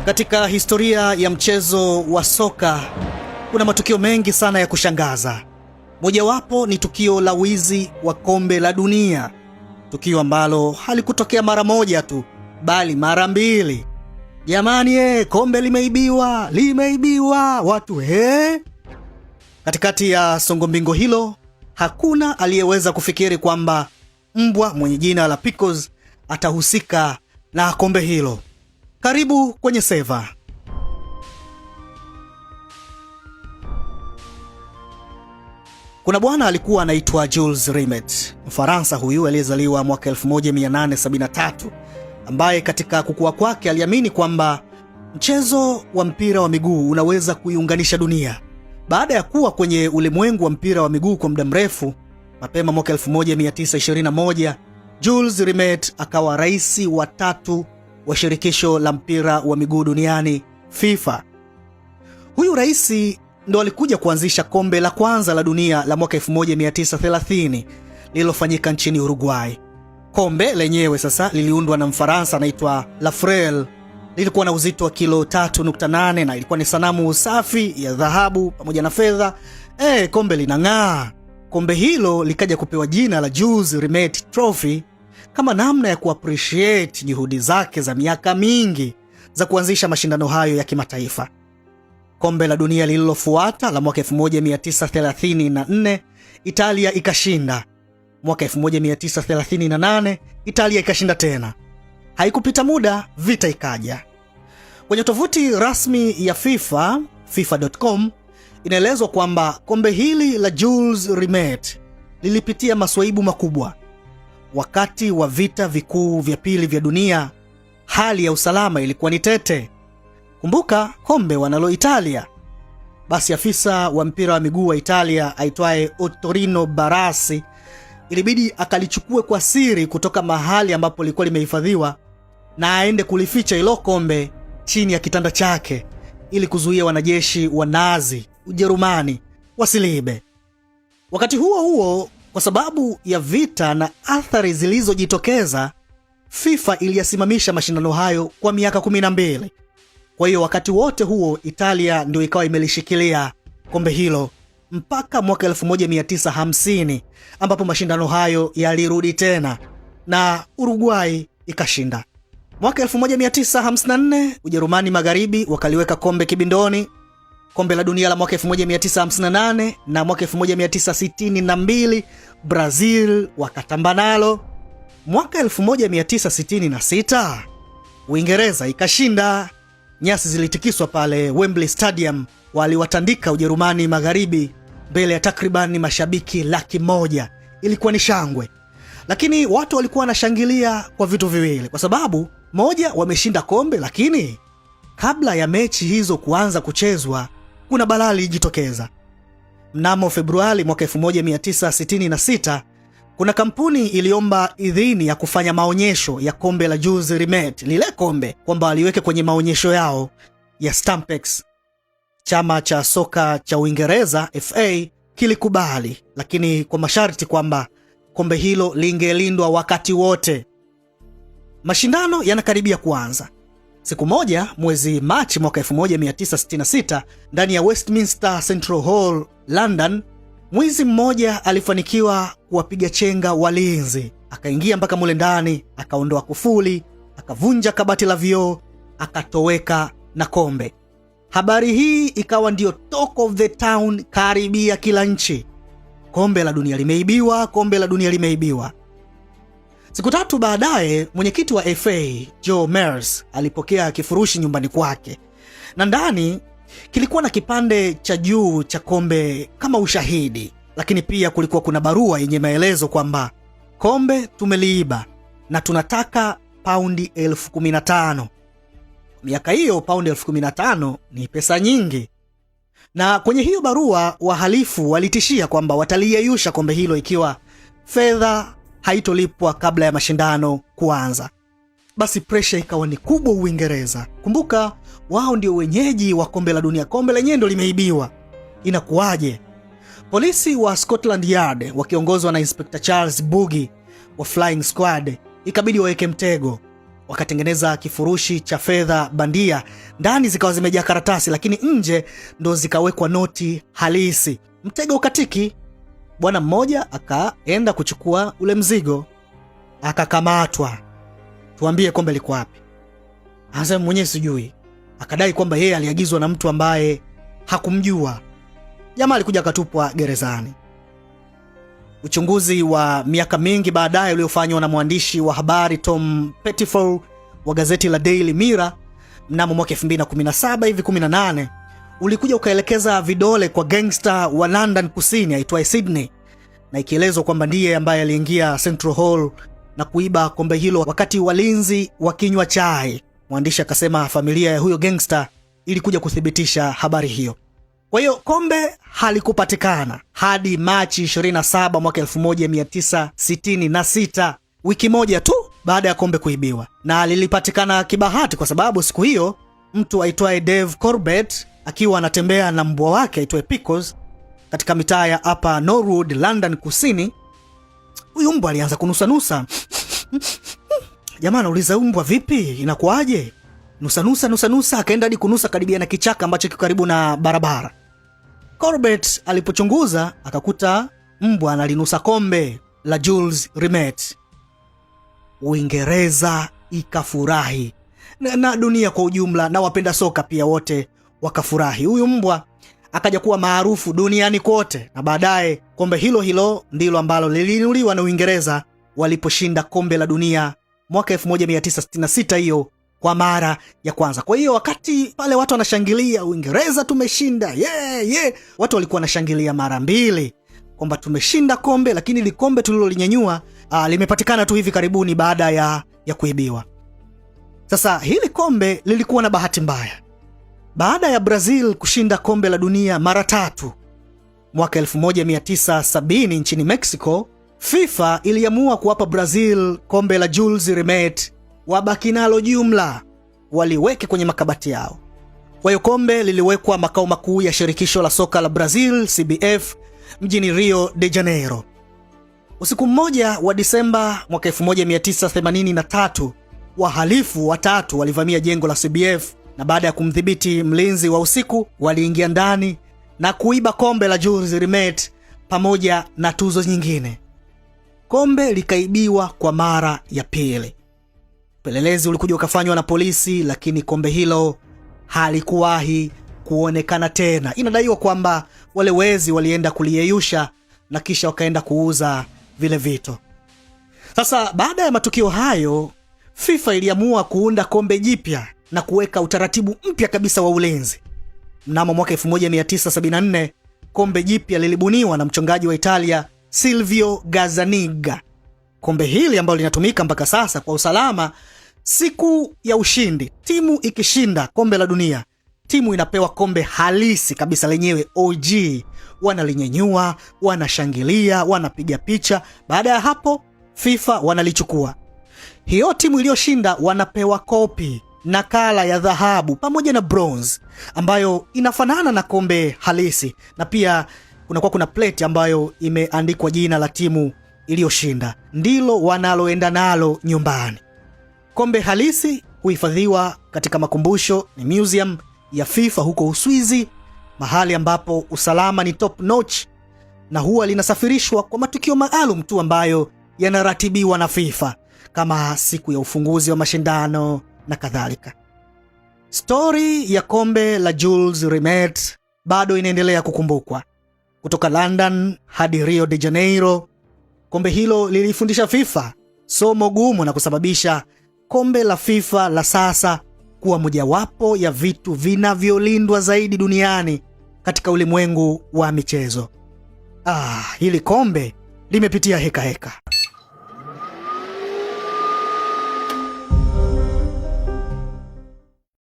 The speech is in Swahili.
Katika historia ya mchezo wa soka kuna matukio mengi sana ya kushangaza. Mojawapo ni tukio la wizi wa kombe la dunia, tukio ambalo halikutokea mara moja tu bali mara mbili. Jamani, kombe limeibiwa watu Katikati ya songo mbingo hilo, hakuna aliyeweza kufikiri kwamba mbwa mwenye jina la Pickles atahusika na kombe hilo. Karibu kwenye Seva. Kuna bwana alikuwa anaitwa Jules Rimet, Mfaransa huyu aliyezaliwa mwaka 1873, ambaye katika kukua kwake aliamini kwamba mchezo wa mpira wa miguu unaweza kuiunganisha dunia. Baada ya kuwa kwenye ulimwengu wa mpira wa miguu kwa muda mrefu, mapema mwaka 1921 Jules Rimet akawa rais wa 3 wa shirikisho la mpira wa miguu duniani, FIFA. Huyu rais ndo alikuja kuanzisha kombe la kwanza la dunia la mwaka 1930 lililofanyika nchini Uruguay. Kombe lenyewe sasa liliundwa na Mfaransa anaitwa Lafrel. Lilikuwa na uzito wa kilo 3.8 na ilikuwa ni sanamu safi ya dhahabu pamoja na fedha. Kombe linang'aa. Kombe hilo likaja kupewa jina la Jules Rimet Trophy kama namna ya kuappreciate juhudi zake za miaka mingi za kuanzisha mashindano hayo ya kimataifa. Kombe la dunia lililofuata la mwaka 1934 Italia ikashinda. Mwaka 1938 Italia ikashinda tena. Haikupita muda, vita ikaja. Kwenye tovuti rasmi ya FIFA, FIFA.com, inaelezwa kwamba kombe hili la Jules Rimet lilipitia maswaibu makubwa. Wakati wa vita vikuu vya pili vya dunia, hali ya usalama ilikuwa ni tete. Kumbuka kombe wanalo Italia. Basi afisa wa mpira wa miguu wa Italia aitwaye Ottorino Barassi ilibidi akalichukue kwa siri kutoka mahali ambapo lilikuwa limehifadhiwa na aende kulificha hilo kombe chini ya kitanda chake ili kuzuia wanajeshi wa Nazi Ujerumani wasiliibe. Wakati huo huo, kwa sababu ya vita na athari zilizojitokeza, FIFA iliyasimamisha mashindano hayo kwa miaka 12. Kwa hiyo wakati wote huo Italia ndio ikawa imelishikilia kombe hilo mpaka mwaka 1950 ambapo mashindano hayo yalirudi tena na Uruguay ikashinda. Mwaka 1954 Ujerumani Magharibi wakaliweka kombe kibindoni. Kombe la dunia la mwaka 1958 na mwaka 1962 Brazil wakatamba nalo. Mwaka 1966 Uingereza ikashinda. Nyasi zilitikiswa pale Wembley Stadium, waliwatandika Ujerumani Magharibi mbele ya takribani mashabiki 100,000. Ilikuwa ni shangwe. Lakini watu walikuwa wanashangilia kwa vitu viwili, kwa sababu moja, wameshinda kombe, lakini kabla ya mechi hizo kuanza kuchezwa kuna balaa lilijitokeza. Mnamo Februari mwaka 1966 kuna kampuni iliomba idhini ya kufanya maonyesho ya kombe la Jules Rimet, lile kombe, kwamba waliweke kwenye maonyesho yao ya Stampex. Chama cha soka cha Uingereza FA kilikubali, lakini kwa masharti kwamba kombe hilo lingelindwa wakati wote. Mashindano yanakaribia kuanza. Siku moja, mwezi Machi mwaka 1966, ndani ya Westminster Central Hall, London, mwizi mmoja alifanikiwa kuwapiga chenga walinzi. Akaingia mpaka mule ndani, akaondoa kufuli, akavunja kabati la vioo, akatoweka na kombe. Habari hii ikawa ndio talk of the town karibia kila nchi. Kombe la dunia limeibiwa, kombe la dunia limeibiwa. Siku 3 baadaye, mwenyekiti wa FA, Joe Mears, alipokea kifurushi nyumbani kwake. Na ndani kilikuwa na kipande cha juu cha kombe kama ushahidi, lakini pia kulikuwa kuna barua yenye maelezo kwamba kombe tumeliiba na tunataka paundi 15,000. Miaka hiyo paundi 15,000 ni pesa nyingi. Na kwenye hiyo barua wahalifu walitishia kwamba wataliyeyusha kombe hilo ikiwa fedha haitolipwa kabla ya mashindano kuanza. Basi pressure ikawa ni kubwa Uingereza. Kumbuka wao ndio wenyeji wa kombe la dunia, kombe lenyewe ndio limeibiwa. Inakuwaje? Polisi wa Scotland Yard wakiongozwa na Inspector Charles Buggy wa Flying Squad ikabidi waweke mtego. wakatengeneza kifurushi cha fedha bandia, ndani zikawa zimejaa karatasi, lakini nje ndo zikawekwa noti halisi. Mtego ukatiki. Bwana mmoja akaenda kuchukua ule mzigo, akakamatwa. Tuambie kombe liko wapi? Anasema mwenyewe sijui. Akadai kwamba yeye aliagizwa na mtu ambaye hakumjua. Jamaa alikuja akatupwa gerezani. Uchunguzi wa miaka mingi baadaye uliofanywa na mwandishi wa habari Tom Pettiford wa gazeti la Daily Mirror mnamo mwaka 2017 hivi 18 ulikuja ukaelekeza vidole kwa gangster wa London Kusini aitwaye Sydney, na ikielezwa kwamba ndiye ambaye aliingia Central Hall na kuiba kombe hilo wakati walinzi wakinywa chai. Mwandishi akasema familia ya huyo gangster ilikuja kuthibitisha habari hiyo. Kwa hiyo kombe halikupatikana hadi Machi 27 mwaka 1966, wiki moja tu baada ya kombe kuibiwa. Na lilipatikana kibahati kwa sababu siku hiyo mtu aitwaye Dave Corbett akiwa anatembea na mbwa wake aitwaye Pickles katika mitaa ya Upper Norwood, London Kusini, huyu mbwa alianza kunusa. Jamaa anauliza mbwa vipi? Inakuaje? Nusa akaenda hadi kunusa karibia na kichaka ambacho kiko karibu na barabara. Corbett alipochunguza akakuta mbwa analinusa kombe la Jules Rimet. Uingereza ikafurahi na dunia kwa ujumla na wapenda soka pia wote wakafurahi. Huyu mbwa akaja kuwa maarufu duniani kote, na baadaye kombe hilo ndilo ambalo liliinuliwa na Uingereza waliposhinda kombe la dunia mwaka 1966 hiyo kwa mara ya kwanza. Kwa hiyo wakati pale watu wanashangilia Uingereza tumeshinda, yeah, watu walikuwa wanashangilia mara mbili kwamba tumeshinda kombe, lakini ile kombe tulilolinyanyua limepatikana tu hivi karibuni baada ya kuibiwa. Sasa hili kombe lilikuwa na bahati mbaya. Baada ya Brazil kushinda kombe la dunia mara 3 mwaka 1970 nchini Mexico, FIFA iliamua kuwapa Brazil kombe la Jules Rimet wabaki nalo jumla, waliweke kwenye makabati yao. Kwa hiyo kombe liliwekwa makao makuu ya shirikisho la soka la Brazil CBF mjini Rio de Janeiro. Usiku mmoja wa Disemba mwaka 1983, wahalifu watatu walivamia jengo la CBF, na baada ya kumdhibiti mlinzi wa usiku waliingia ndani na kuiba kombe la Jules Rimet pamoja na tuzo nyingine. Kombe likaibiwa kwa mara ya pili. Upelelezi ulikuja ukafanywa na polisi, lakini kombe hilo halikuwahi kuonekana tena. Inadaiwa kwamba wale wezi walienda kuliyeyusha na kisha wakaenda kuuza vile vitu. Sasa baada ya matukio hayo, FIFA iliamua kuunda kombe jipya na kuweka utaratibu mpya kabisa wa ulinzi. Mnamo mwaka 1974, kombe jipya lilibuniwa na mchongaji wa Italia Silvio Gazzaniga. Kombe hili ambalo linatumika mpaka sasa kwa usalama, siku ya ushindi, timu ikishinda kombe la dunia, timu inapewa kombe halisi kabisa lenyewe OG. Wanalinyenyua, wanashangilia, wanapiga picha. Baada ya hapo FIFA wanalichukua. Hiyo timu iliyoshinda wanapewa kopi, nakala ya dhahabu pamoja na bronze ambayo inafanana na kombe halisi, na pia kuna plate ambayo imeandikwa jina la timu iliyoshinda. Ndilo wanaloenda nalo nyumbani. Kombe halisi huhifadhiwa katika makumbusho ni museum ya FIFA huko Uswizi, mahali ambapo usalama ni top notch, na huwa linasafirishwa kwa matukio maalum tu ambayo yanaratibiwa na FIFA, kama siku ya ufunguzi wa mashindano na kadhalika. Story ya kombe la Jules Rimet bado inaendelea kukumbukwa. Kutoka London hadi Rio de Janeiro, kombe hilo lilifundisha FIFA somo gumu na kusababisha kombe la FIFA la sasa kuwa mojawapo ya vitu vinavyolindwa zaidi duniani katika ulimwengu wa michezo. Hili kombe limepitia heka.